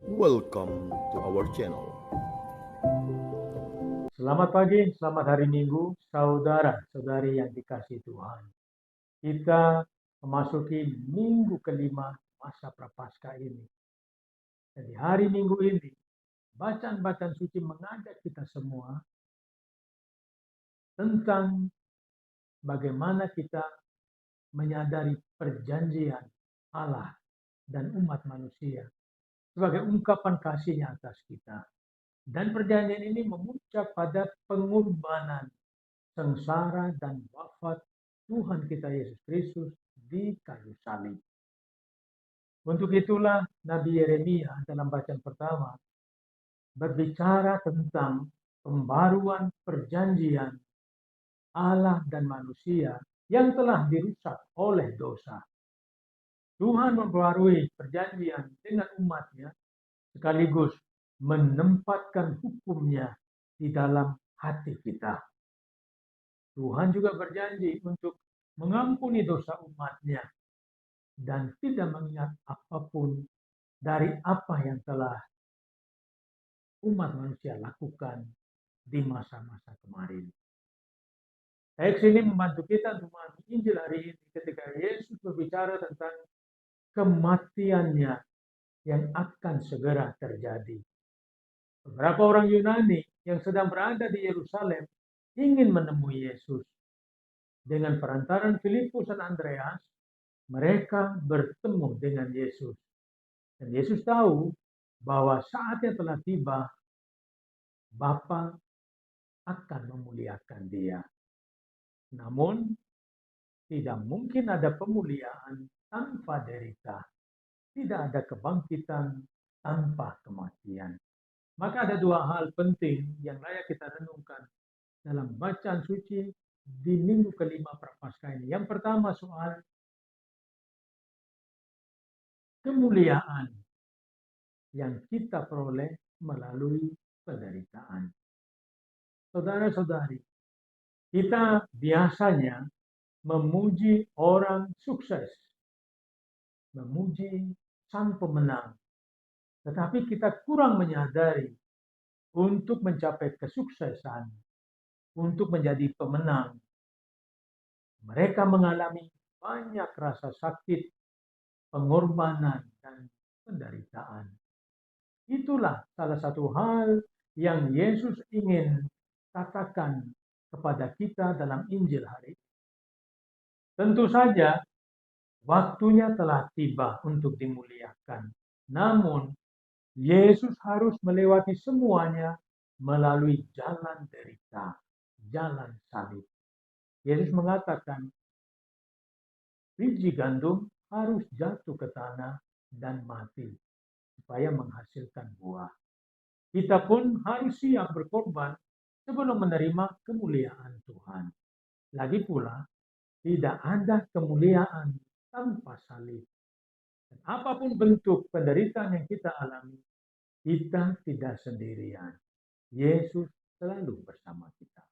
Welcome to our channel. Selamat pagi, selamat hari Minggu, saudara-saudari yang dikasihi Tuhan. Kita memasuki minggu kelima masa Prapaskah ini. Dan di hari Minggu ini, bacaan-bacaan suci mengajak kita semua tentang bagaimana kita menyadari perjanjian Allah dan umat manusia sebagai ungkapan kasihnya atas kita. Dan perjanjian ini memuncak pada pengorbanan sengsara dan wafat Tuhan kita Yesus Kristus di kayu salib. Untuk itulah Nabi Yeremia dalam bacaan pertama berbicara tentang pembaruan perjanjian Allah dan manusia yang telah dirusak oleh dosa. Tuhan memperbarui perjanjian dengan umatnya sekaligus menempatkan hukumnya di dalam hati kita. Tuhan juga berjanji untuk mengampuni dosa umatnya dan tidak mengingat apapun dari apa yang telah umat manusia lakukan di masa-masa kemarin. Teks ini membantu kita untuk memahami Injil hari ini ketika Yesus berbicara tentang kematiannya yang akan segera terjadi. Beberapa orang Yunani yang sedang berada di Yerusalem ingin menemui Yesus. Dengan perantaran Filipus dan Andreas, mereka bertemu dengan Yesus. Dan Yesus tahu bahwa saatnya telah tiba, Bapa akan memuliakan dia. Namun, tidak mungkin ada pemuliaan tanpa derita. Tidak ada kebangkitan tanpa kematian. Maka ada dua hal penting yang layak kita renungkan dalam bacaan suci di minggu kelima Prapaskah ini. Yang pertama soal kemuliaan yang kita peroleh melalui penderitaan. Saudara-saudari, kita biasanya memuji orang sukses, memuji sang pemenang, tetapi kita kurang menyadari untuk mencapai kesuksesan, untuk menjadi pemenang. Mereka mengalami banyak rasa sakit, pengorbanan, dan penderitaan. Itulah salah satu hal yang Yesus ingin katakan kepada kita dalam Injil hari ini. Tentu saja, waktunya telah tiba untuk dimuliakan. Namun, Yesus harus melewati semuanya melalui jalan derita, jalan salib. Yesus mengatakan, biji gandum harus jatuh ke tanah dan mati supaya menghasilkan buah. Kita pun harus siap berkorban sebelum menerima kemuliaan Tuhan. Lagi pula, tidak ada kemuliaan tanpa salib. Dan apapun bentuk penderitaan yang kita alami, kita tidak sendirian. Yesus selalu bersama kita.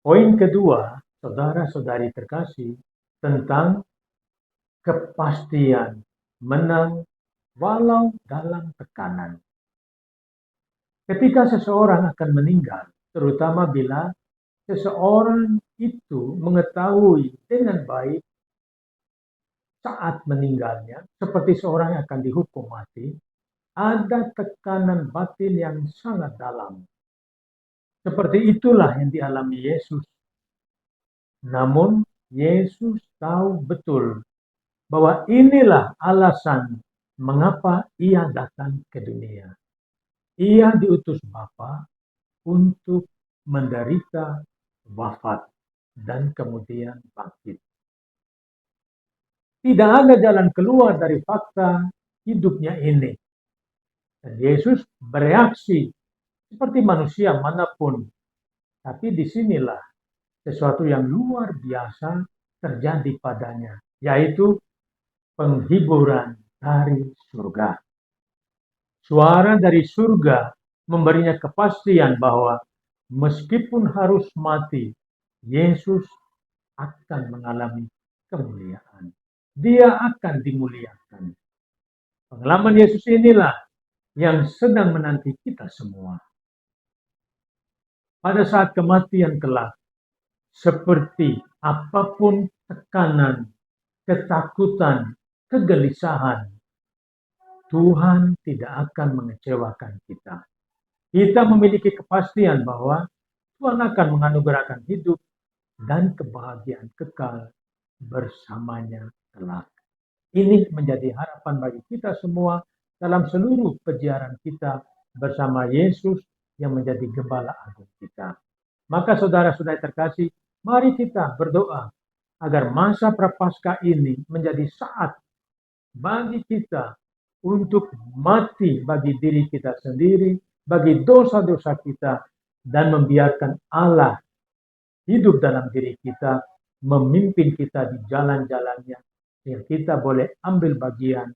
Poin kedua, saudara-saudari terkasih, tentang kepastian menang walau dalam tekanan. Ketika seseorang akan meninggal, terutama bila seseorang itu mengetahui dengan baik saat meninggalnya, seperti seorang yang akan dihukum mati, ada tekanan batin yang sangat dalam. Seperti itulah yang dialami Yesus. Namun, Yesus tahu betul bahwa inilah alasan mengapa ia datang ke dunia. Ia diutus Bapa untuk menderita, wafat, dan kemudian bangkit. Tidak ada jalan keluar dari fakta hidupnya ini. Dan Yesus bereaksi seperti manusia manapun. Tapi disinilah sesuatu yang luar biasa terjadi padanya, yaitu penghiburan dari surga. Suara dari surga memberinya kepastian bahwa meskipun harus mati, Yesus akan mengalami kemuliaan. Dia akan dimuliakan. Pengalaman Yesus inilah yang sedang menanti kita semua. Pada saat kematian kelak, seperti apapun tekanan, ketakutan, kegelisahan, Tuhan tidak akan mengecewakan kita. Kita memiliki kepastian bahwa Tuhan akan menganugerahkan hidup dan kebahagiaan kekal bersamanya kelak. Ini menjadi harapan bagi kita semua dalam seluruh perjalanan kita bersama Yesus yang menjadi gembala agung kita. Maka saudara-saudara terkasih, mari kita berdoa agar masa prapaskah ini menjadi saat bagi kita untuk mati bagi diri kita sendiri, bagi dosa-dosa kita, dan membiarkan Allah hidup dalam diri kita, memimpin kita di jalan-jalannya, yang kita boleh ambil bagian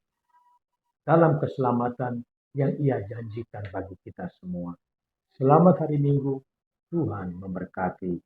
dalam keselamatan yang Ia janjikan bagi kita semua. Selamat hari Minggu, Tuhan memberkati.